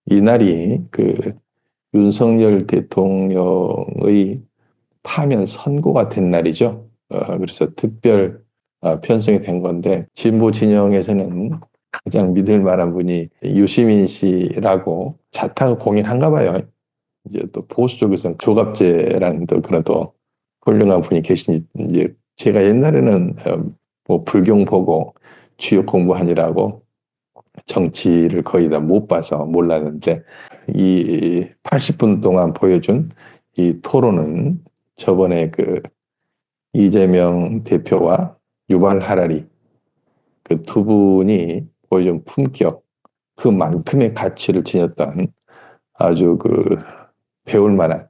이날이 그 윤석열 대통령의 파면 선고가 된 날이죠. 그래서 특별 편성이 된 건데 진보 진영에서는 가장 믿을 만한 분이 유시민 씨라고 자탁을 공인한가 봐요. 이제 또 보수 쪽에서는 조갑재라는 또 그래도 훌륭한 분이 계시니 이제 제가 옛날에는 뭐 불경 보고 주역 공부하느라고 정치를 거의 다 못 봐서 몰랐는데 이 80분 동안 보여준 이 토론은 저번에 그 이재명 대표와 유발 하라리 그 두 분이 보여준 품격 그만큼의 가치를 지녔던 아주 그 배울 만한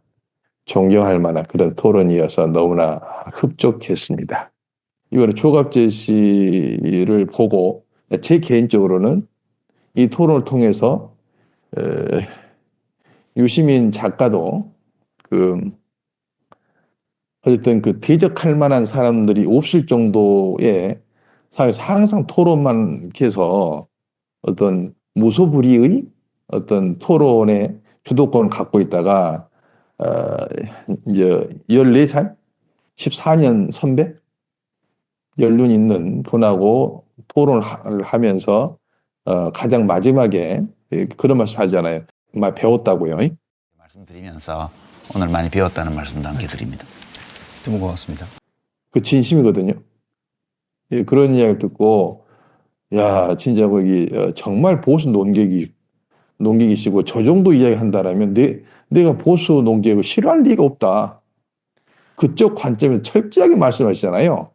존경할 만한 그런 토론이어서 너무나 흡족했습니다. 이번에 조갑재 씨를 보고 제 개인적으로는 이 토론을 통해서 유시민 작가도 그 어쨌든 그 대적할 만한 사람들이 없을 정도의 사회에서 항상 토론만 해서 어떤 무소불위의 어떤 토론의 주도권을 갖고 있다가 이제 14살 14년 선배 연륜 있는 분하고 토론을 하면서 가장 마지막에 그런 말씀 하잖아요. 많이 배웠다고요. 말씀드리면서 오늘 많이 배웠다는 말씀도 함께 드립니다. 너무 고맙습니다. 그 진심이거든요. 예, 그런 이야기를 듣고 야 진짜 거기 정말 보수 논객이시고 저 정도 이야기 한다라면 내가 보수 논객을 싫어할 리가 없다. 그쪽 관점에서 철저하게 말씀하시잖아요.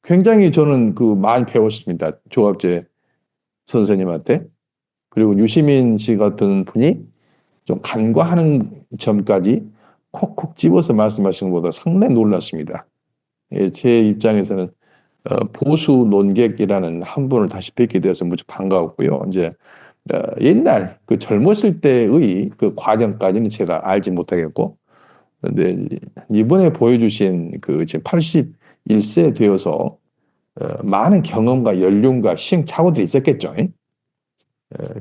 굉장히 저는 그 많이 배웠습니다. 조갑재 선생님한테. 그리고 유시민 씨 같은 분이 좀 간과하는 점까지 콕콕 집어서 말씀하시는 것보다 상당히 놀랐습니다. 예, 제 입장에서는 보수 논객이라는 한 분을 다시 뵙게 되어서 무척 반가웠고요. 이제 옛날 그 젊었을 때의 그 과정까지는 제가 알지 못하겠고, 근데 이번에 보여주신 그 지금 81세 되어서 많은 경험과 연륜과 시행착오들이 있었겠죠.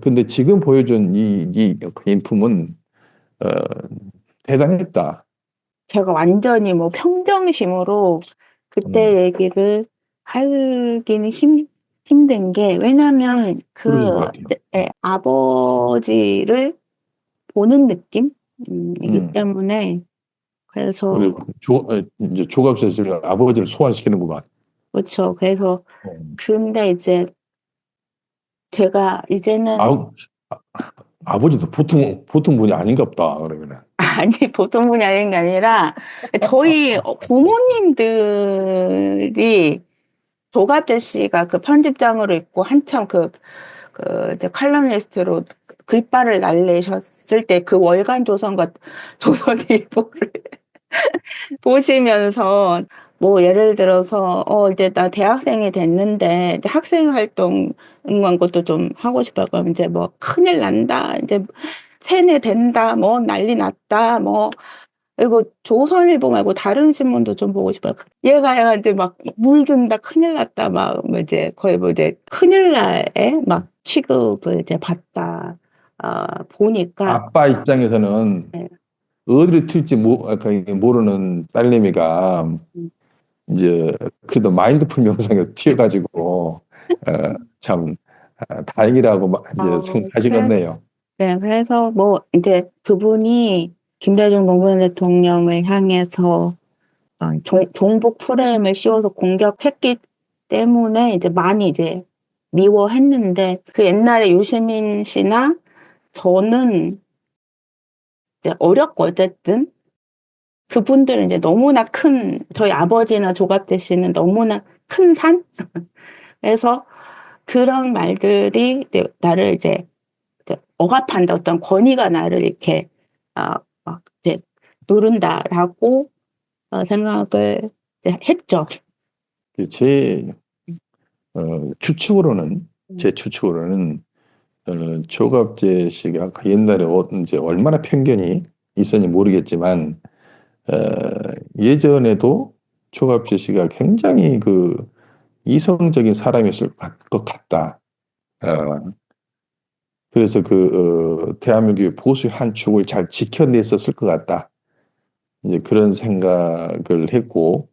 근데 지금 보여준 이 인품은 대단했다. 제가 완전히 뭐 평정심으로 그때 얘기를 하기는 힘든 게, 왜냐면 그러신 것 같아요. 아버지를 보는 느낌이기 때문에. 그래서 그리고 이제 조갑재 씨가 아버지를 소환시키는구만. 그렇죠. 그래서 근데 이제 제가 이제는 아버지도 보통 분이 아닌가 보다, 그러면은. 아니 보통 분이 아닌 게 아니라 저희 부모님들이 조갑재 씨가 그 편집장으로 있고 한참 이제 칼럼니스트로 글발을 날리셨을 때 그 월간 조선과 조선일보를 보시면서 뭐 예를 들어서 이제 나 대학생이 됐는데 이제 학생 활동 응원 것도 좀 하고 싶어요. 그럼 이제 뭐 큰일 난다, 이제 세뇌된다, 뭐 난리 났다, 뭐 이거 조선일보 말고 다른 신문도 좀 보고 싶어요. 얘가 이제 막 물든다, 큰일 났다, 막 이제 거의 뭐 이제 큰일 날에 막 취급을 이제 받다 보니까 아빠 입장에서는 네. 어디로 튈지 모르는 딸내미가 이제 그래도 마인드풀 명상에 튀어가지고 참 다행이라고 이제 생각하시겠네요. 네, 그래서 뭐 이제 그분이 김대중 노무현 대통령을 향해서 종북 프레임을 씌워서 공격했기 때문에 이제 많이 이제 미워했는데, 그 옛날에 유시민 씨나 저는 이제 어렸고 어쨌든 그분들은 이제 너무나 저희 아버지나 조갑재 씨는 너무나 큰 산? 그래서 그런 말들이 나를 이제 억압한다, 어떤 권위가 나를 이렇게 막 이제 누른다라고 생각을 이제 했죠. 제 추측으로는 조갑재 씨가 옛날에 이제 얼마나 편견이 있었는지 모르겠지만 예전에도 조갑재 씨가 굉장히 그 이성적인 사람이었을 것 같다. 그래서 대한민국의 보수의 한 축을 잘 지켜냈었을 것 같다. 이제 그런 생각을 했고,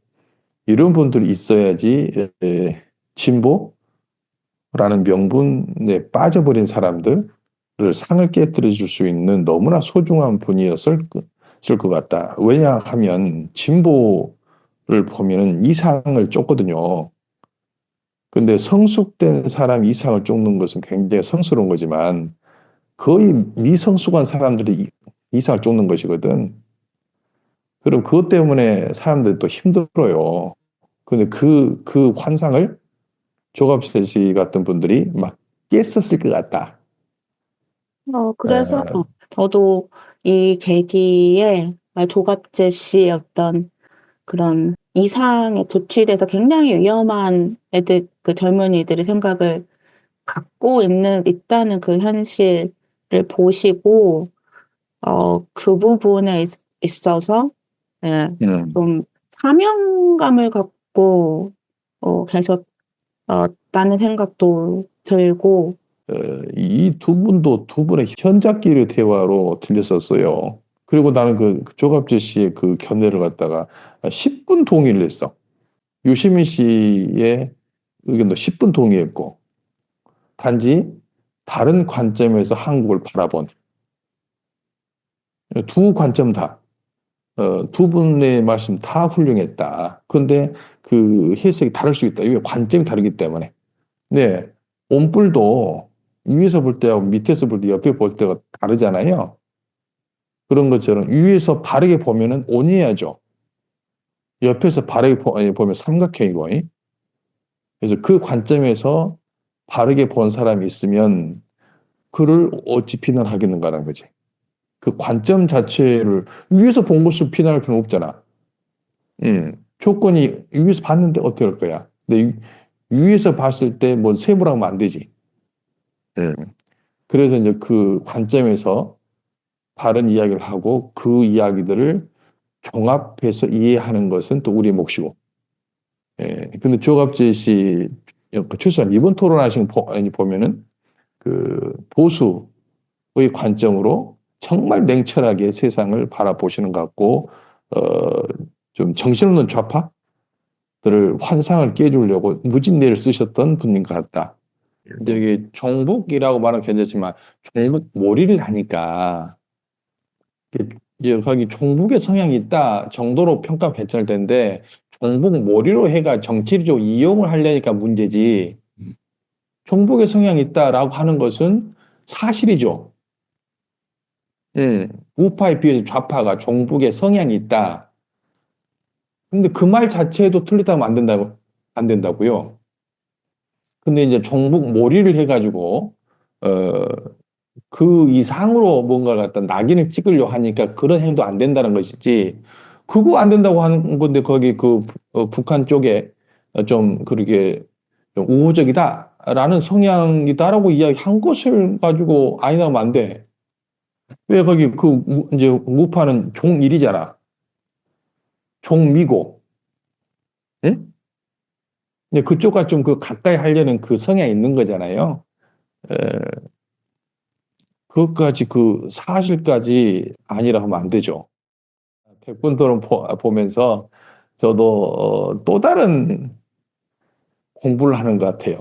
이런 분들이 있어야지 진보라는 명분에 빠져버린 사람들을 상을 깨뜨려 줄 수 있는 너무나 소중한 분이었을 것 같다. 왜냐하면 진보를 보면은 이상을 쫓거든요. 근데 성숙된 사람이 이상을 쫓는 것은 굉장히 성스러운 거지만 거의 미성숙한 사람들이 이상을 쫓는 것이거든. 그럼 그것 때문에 사람들이 또 힘들어요. 근데 그 환상을 조갑재 씨 같은 분들이 막 깼었을 것 같다. 그래서 어, 저도 이 계기에 조갑재 씨의 어떤 그런 이상에 도취돼서 굉장히 위험한 애들, 그 젊은이들의 생각을 갖고 있다는 그 현실을 보시고, 그 부분에 있어서, 예, 음. 좀 사명감을 갖고, 계셨다는 생각도 들고, 이 두 분도 두 분의 현자끼리 대화로 들렸었어요. 그리고 나는 그 조갑재 씨의 그 견해를 갖다가 10분 동의를 했어. 유시민 씨의 의견도 10분 동의했고, 단지 다른 관점에서 한국을 바라본 두 관점 다, 두 분의 말씀 다 훌륭했다. 그런데 그 해석이 다를 수 있다. 이게 관점이 다르기 때문에. 네, 온불도 위에서 볼 때하고 밑에서 볼 때, 옆에 볼 때가 다르잖아요. 그런 것처럼 위에서 바르게 보면은 온이야죠. 옆에서 바르게 보면 삼각형이고. 그래서 그 관점에서 바르게 본 사람이 있으면 그를 어찌 비난하겠는가라는 거지. 그 관점 자체를 위에서 본 것을 비난할 필요는 없잖아. 조건이 위에서 봤는데 어떻게 할 거야? 근데 위에서 봤을 때 뭐 세모라고 하면 안 되지. 음. 그래서 이제 그 관점에서 바른 이야기를 하고 그 이야기들을 종합해서 이해하는 것은 또 우리의 몫이고. 근데 조갑재 씨 출산 이번 토론하신 보면은 그 보수의 관점으로 정말 냉철하게 세상을 바라보시는 것 같고, 어, 좀 정신없는 좌파들을 환상을 깨주려고 무진내를 쓰셨던 분인 것 같다. 근데 이게 종북이라고 말하면 괜찮지만 종북 몰이를 하니까 이게 거기 종북의 성향이 있다 정도로 평가하면 괜찮을 텐데 종북 몰이로 해가 정치적 이용을 하려니까 문제지 종북의 성향이 있다라고 하는 것은 사실이죠. 우파에 비해서 좌파가 종북의 성향이 있다. 근데 그 말 자체도 틀리다면 안 된다고요. 근데 이제 종북 몰이를 해가지고, 어, 그 이상으로 뭔가를 갖다 낙인을 찍으려 하니까 그런 행동 안 된다는 것이지. 그거 안 된다고 하는 건데 거기 북한 쪽에 좀 그렇게 좀 우호적이다라는 성향이다라고 이야기한 것을 가지고 아니라면 안 돼. 왜 거기 이제 우파는 종일이잖아. 종미고. 예? 근데 그쪽과 좀 그 가까이 하려는 그 성향이 있는 거잖아요. 에, 그것까지 그 사실까지 아니라 하면 안 되죠. 백분토론 보면서 저도 또 다른 공부를 하는 것 같아요.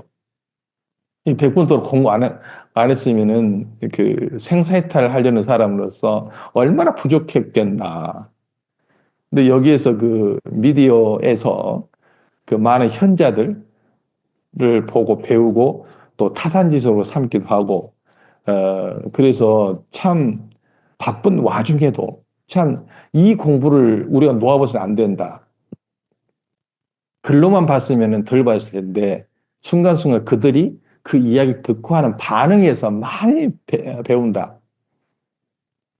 이 백분토론 공부 안 했으면은 그 생사해탈을 하려는 사람으로서 얼마나 부족했겠나. 근데 여기에서 그 미디어에서 그 많은 현자들을 보고 배우고 또 타산지석으로 삼기도 하고, 그래서 참 바쁜 와중에도 참 이 공부를 우리가 놓아봐서는 안 된다. 글로만 봤으면 덜 봤을 텐데 순간순간 그들이 그 이야기를 듣고 하는 반응에서 많이 배운다.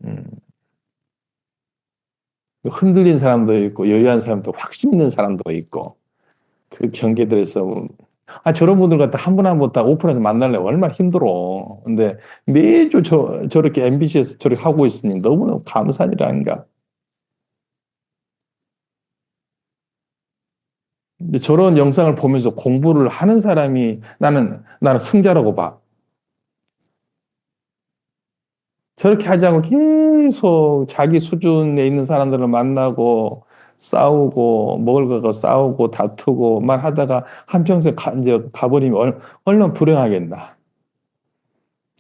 음, 흔들린 사람도 있고 여유한 사람도 확신 있는 사람도 있고 그 경계들에서 저런 분들 갖다 한 분 한 분 다 오픈해서 만나려면 얼마나 힘들어. 근데 매주 저렇게 MBC에서 저렇게 하고 있으니 너무너무 감사한 일 아닌가. 근데 저런 영상을 보면서 공부를 하는 사람이 나는 승자라고 봐. 저렇게 하지 않고 계속 자기 수준에 있는 사람들을 만나고 싸우고 먹을 거 갖고 싸우고 다투고만 하다가 한평생 이제 가버리면 얼마나 불행하겠나.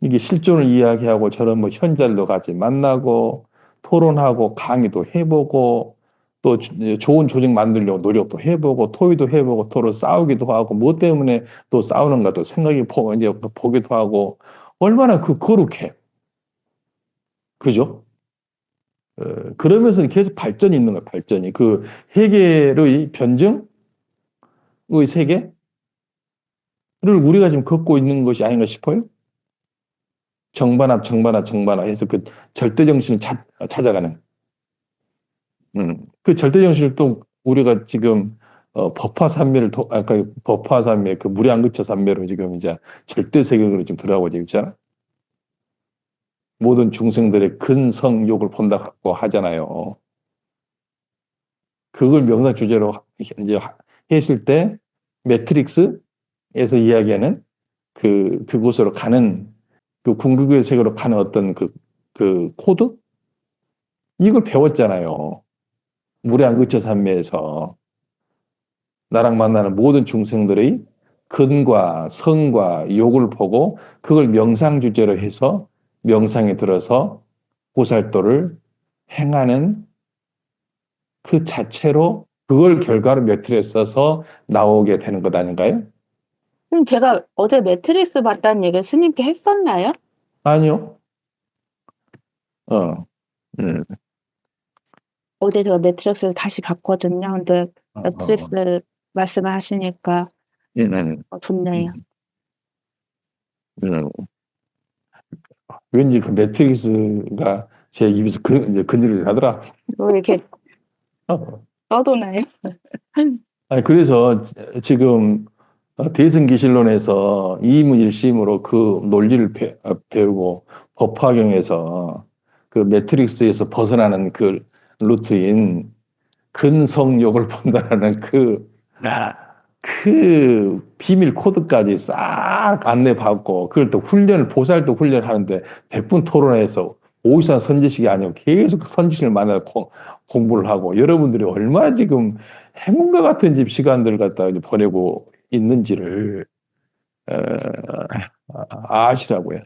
이게 실존을 이야기하고 저런 뭐 현잘도 같이 만나고 토론하고 강의도 해보고 또 좋은 조직 만들려고 노력도 해보고 토의도 해보고 서로 싸우기도 하고 뭐 때문에 또 싸우는가 또 생각이 이제 보기도 하고 얼마나 거룩해. 그죠? 그러면서 계속 발전이 있는 거예요, 발전이. 그 해결의 변증의 세계를 우리가 지금 걷고 있는 것이 아닌가 싶어요. 정반합, 정반합, 정반합 해서 그 절대정신을 찾아가는. 그 절대정신을 또 우리가 지금 법화산매를 아까 법화산매 그 무량의처산매로 지금 이제 절대세계로 지금 들어가고 있잖아. 모든 중생들의 근성욕을 본다고 하잖아요. 그걸 명상 주제로 이제 했을 때 매트릭스에서 이야기하는 그곳으로 가는 그 궁극의 세계로 가는 어떤 그 코드 이걸 배웠잖아요. 무량의처산매에서 나랑 만나는 모든 중생들의 근과 성과 욕을 보고 그걸 명상 주제로 해서 명상에 들어서 보살도를 행하는 그 자체로 그걸 결과로 매트리에 써서 나오게 되는 것 아닌가요? 그럼 제가 어제 매트릭스 봤다는 얘기를 스님께 했었나요? 아니요. 어, 어제 제가 매트릭스를 다시 봤거든요. 근데 매트릭스 말씀을 하시니까 좋네요. 왠지 그 매트릭스가 제 입에서 이제 근질을 하더라. 뭐 이렇게 떠도나요? 아니, 그래서 지금 대승기실론에서 이의문일심으로 그 논리를 배우고 법화경에서 그 매트릭스에서 벗어나는 그 루트인 근성욕을 본다는 그 비밀 코드까지 싹 안내받고 그걸 또 보살도 훈련하는데 100분 토론회에서 오이산 선지식이 아니고 계속 그 선지식을 만나서 공부를 하고 여러분들이 얼마나 지금 행운과 같은 집 시간들을 갖다 보내고 있는지를 아시라고요.